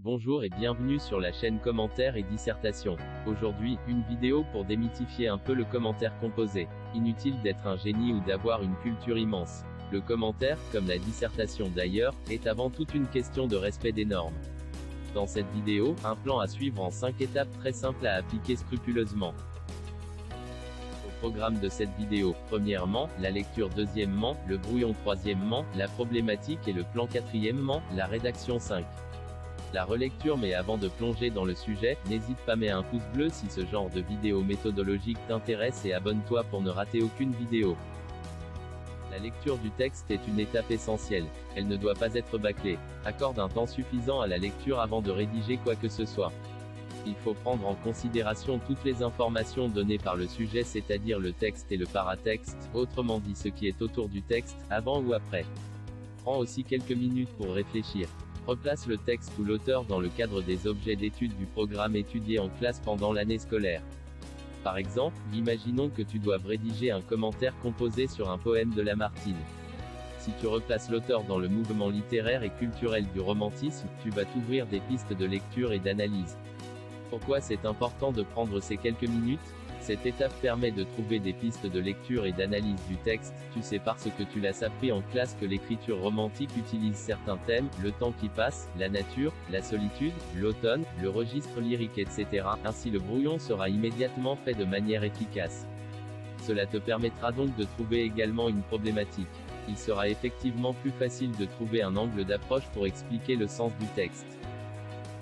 Bonjour et bienvenue sur la chaîne Commentaires et Dissertations. Aujourd'hui, une vidéo pour démythifier un peu le commentaire composé. Inutile d'être un génie ou d'avoir une culture immense. Le commentaire, comme la dissertation d'ailleurs, est avant tout une question de respect des normes. Dans cette vidéo, un plan à suivre en 5 étapes très simples à appliquer scrupuleusement. Au programme de cette vidéo, premièrement, la lecture, deuxièmement, le brouillon, troisièmement, la problématique et le plan, quatrièmement, la rédaction 5. La relecture. Mais avant de plonger dans le sujet, n'hésite pas à mettre un pouce bleu si ce genre de vidéo méthodologique t'intéresse et abonne-toi pour ne rater aucune vidéo. La lecture du texte est une étape essentielle. Elle ne doit pas être bâclée. Accorde un temps suffisant à la lecture avant de rédiger quoi que ce soit. Il faut prendre en considération toutes les informations données par le sujet, c'est-à-dire le texte et le paratexte, autrement dit ce qui est autour du texte, avant ou après. Prends aussi quelques minutes pour réfléchir. Replace le texte ou l'auteur dans le cadre des objets d'étude du programme étudié en classe pendant l'année scolaire. Par exemple, imaginons que tu doives rédiger un commentaire composé sur un poème de Lamartine. Si tu replaces l'auteur dans le mouvement littéraire et culturel du romantisme, tu vas t'ouvrir des pistes de lecture et d'analyse. Pourquoi c'est important de prendre ces quelques minutes? Cette étape permet de trouver des pistes de lecture et d'analyse du texte. Tu sais parce que tu l'as appris en classe que l'écriture romantique utilise certains thèmes, le temps qui passe, la nature, la solitude, l'automne, le registre lyrique, etc. Ainsi le brouillon sera immédiatement fait de manière efficace. Cela te permettra donc de trouver également une problématique. Il sera effectivement plus facile de trouver un angle d'approche pour expliquer le sens du texte.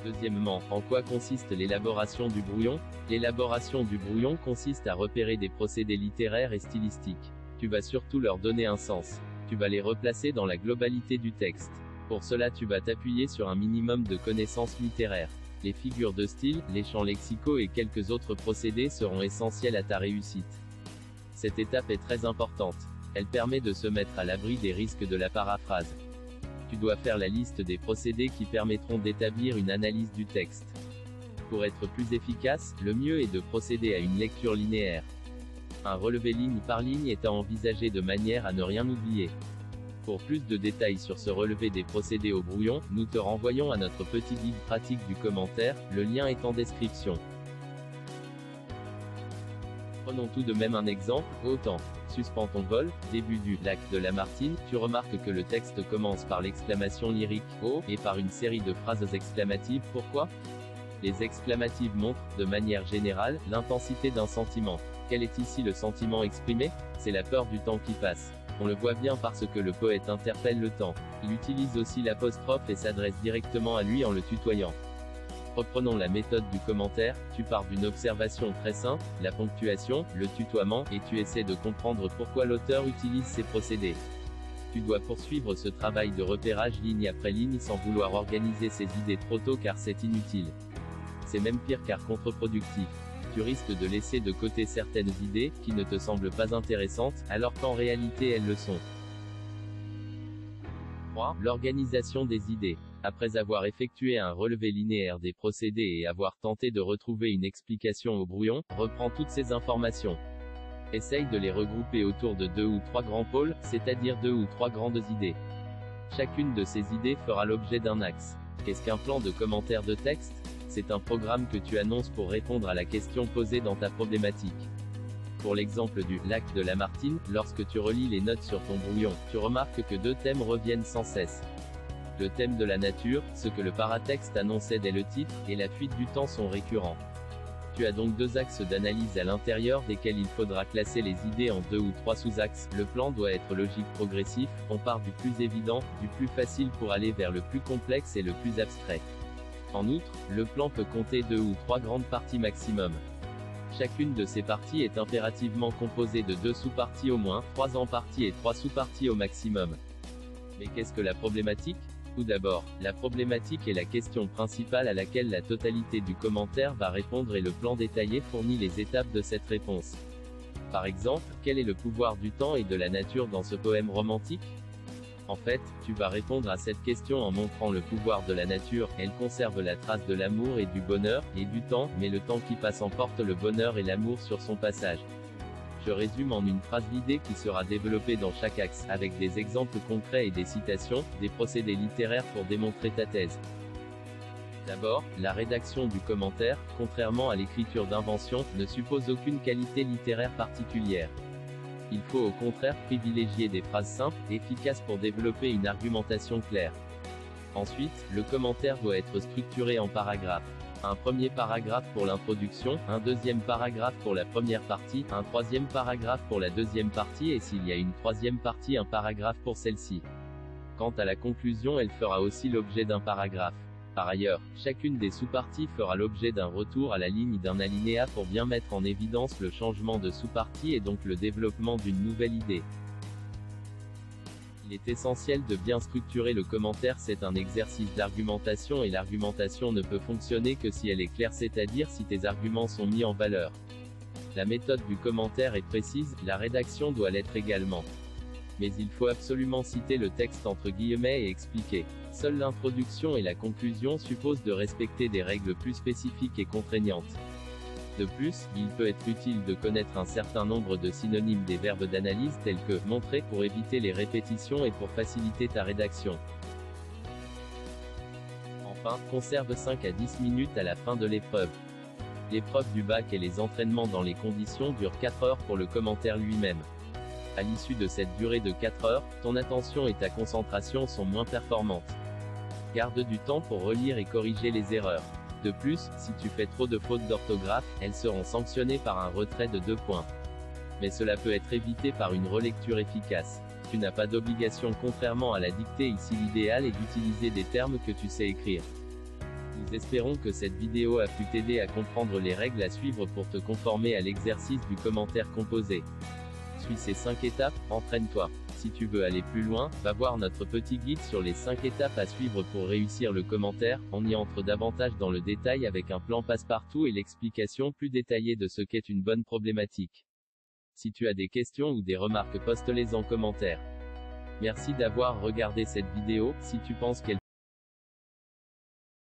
Deuxièmement, en quoi consiste l'élaboration du brouillon? L'élaboration du brouillon consiste à repérer des procédés littéraires et stylistiques. Tu vas surtout leur donner un sens. Tu vas les replacer dans la globalité du texte. Pour cela tu vas t'appuyer sur un minimum de connaissances littéraires. Les figures de style, les champs lexicaux et quelques autres procédés seront essentiels à ta réussite. Cette étape est très importante. Elle permet de se mettre à l'abri des risques de la paraphrase. Tu dois faire la liste des procédés qui permettront d'établir une analyse du texte. Pour être plus efficace, le mieux est de procéder à une lecture linéaire. Un relevé ligne par ligne est à envisager de manière à ne rien oublier. Pour plus de détails sur ce relevé des procédés au brouillon, nous te renvoyons à notre petit guide pratique du commentaire, le lien est en description. Prenons tout de même un exemple, autant. Suspends ton vol, début du lac de Lamartine, tu remarques que le texte commence par l'exclamation lyrique « Oh » et par une série de phrases exclamatives. Pourquoi? Les exclamatives montrent, de manière générale, l'intensité d'un sentiment. Quel est ici le sentiment exprimé? C'est la peur du temps qui passe. On le voit bien parce que le poète interpelle le temps. Il utilise aussi l'apostrophe et s'adresse directement à lui en le tutoyant. Reprenons la méthode du commentaire, tu pars d'une observation très simple, la ponctuation, le tutoiement, et tu essaies de comprendre pourquoi l'auteur utilise ces procédés. Tu dois poursuivre ce travail de repérage ligne après ligne sans vouloir organiser ses idées trop tôt car c'est inutile. C'est même pire car contre-productif. Tu risques de laisser de côté certaines idées, qui ne te semblent pas intéressantes, alors qu'en réalité elles le sont. 3. L'organisation des idées. Après avoir effectué un relevé linéaire des procédés et avoir tenté de retrouver une explication au brouillon, reprends toutes ces informations. Essaye de les regrouper autour de 2 ou 3 grands pôles, c'est-à-dire 2 ou 3 grandes idées. Chacune de ces idées fera l'objet d'un axe. Qu'est-ce qu'un plan de commentaire de texte? C'est un programme que tu annonces pour répondre à la question posée dans ta problématique. Pour l'exemple du lac de Lamartine, lorsque tu relis les notes sur ton brouillon, tu remarques que 2 thèmes reviennent sans cesse. Le thème de la nature, ce que le paratexte annonçait dès le titre, et la fuite du temps sont récurrents. Tu as donc 2 axes d'analyse à l'intérieur desquels il faudra classer les idées en 2 ou 3 sous-axes. Le plan doit être logique progressif, on part du plus évident, du plus facile pour aller vers le plus complexe et le plus abstrait. En outre, le plan peut compter 2 ou 3 grandes parties maximum. Chacune de ces parties est impérativement composée de 2 sous-parties au moins, 3 en partie et 3 sous-parties au maximum. Mais qu'est-ce que la problématique? Tout d'abord, la problématique est la question principale à laquelle la totalité du commentaire va répondre et le plan détaillé fournit les étapes de cette réponse. Par exemple, quel est le pouvoir du temps et de la nature dans ce poème romantique? En fait, tu vas répondre à cette question en montrant le pouvoir de la nature, elle conserve la trace de l'amour et du bonheur, et du temps, mais le temps qui passe emporte le bonheur et l'amour sur son passage. Je résume en une phrase l'idée qui sera développée dans chaque axe, avec des exemples concrets et des citations, des procédés littéraires pour démontrer ta thèse. D'abord, la rédaction du commentaire, contrairement à l'écriture d'invention, ne suppose aucune qualité littéraire particulière. Il faut au contraire privilégier des phrases simples, efficaces pour développer une argumentation claire. Ensuite, le commentaire doit être structuré en paragraphes. Un premier paragraphe pour l'introduction, un deuxième paragraphe pour la première partie, un troisième paragraphe pour la deuxième partie et s'il y a une troisième partie, un paragraphe pour celle-ci. Quant à la conclusion, elle fera aussi l'objet d'un paragraphe. Par ailleurs, chacune des sous-parties fera l'objet d'un retour à la ligne d'un alinéa pour bien mettre en évidence le changement de sous-partie et donc le développement d'une nouvelle idée. Il est essentiel de bien structurer le commentaire, c'est un exercice d'argumentation et l'argumentation ne peut fonctionner que si elle est claire, c'est-à-dire si tes arguments sont mis en valeur. La méthode du commentaire est précise, la rédaction doit l'être également. Mais il faut absolument citer le texte entre guillemets et expliquer. Seule l'introduction et la conclusion supposent de respecter des règles plus spécifiques et contraignantes. De plus, il peut être utile de connaître un certain nombre de synonymes des verbes d'analyse tels que « montrer » pour éviter les répétitions et pour faciliter ta rédaction. Enfin, conserve 5 à 10 minutes à la fin de l'épreuve. L'épreuve du bac et les entraînements dans les conditions durent 4 heures pour le commentaire lui-même. À l'issue de cette durée de 4 heures, ton attention et ta concentration sont moins performantes. Garde du temps pour relire et corriger les erreurs. De plus, si tu fais trop de fautes d'orthographe, elles seront sanctionnées par un retrait de 2 points. Mais cela peut être évité par une relecture efficace. Tu n'as pas d'obligation contrairement à la dictée ici, l'idéal est d'utiliser des termes que tu sais écrire. Nous espérons que cette vidéo a pu t'aider à comprendre les règles à suivre pour te conformer à l'exercice du commentaire composé. Suis ces 5 étapes, entraîne-toi. Si tu veux aller plus loin, va voir notre petit guide sur les 5 étapes à suivre pour réussir le commentaire. On y entre davantage dans le détail avec un plan passe-partout et l'explication plus détaillée de ce qu'est une bonne problématique. Si tu as des questions ou des remarques, poste-les en commentaire. Merci d'avoir regardé cette vidéo. Si tu penses qu'elle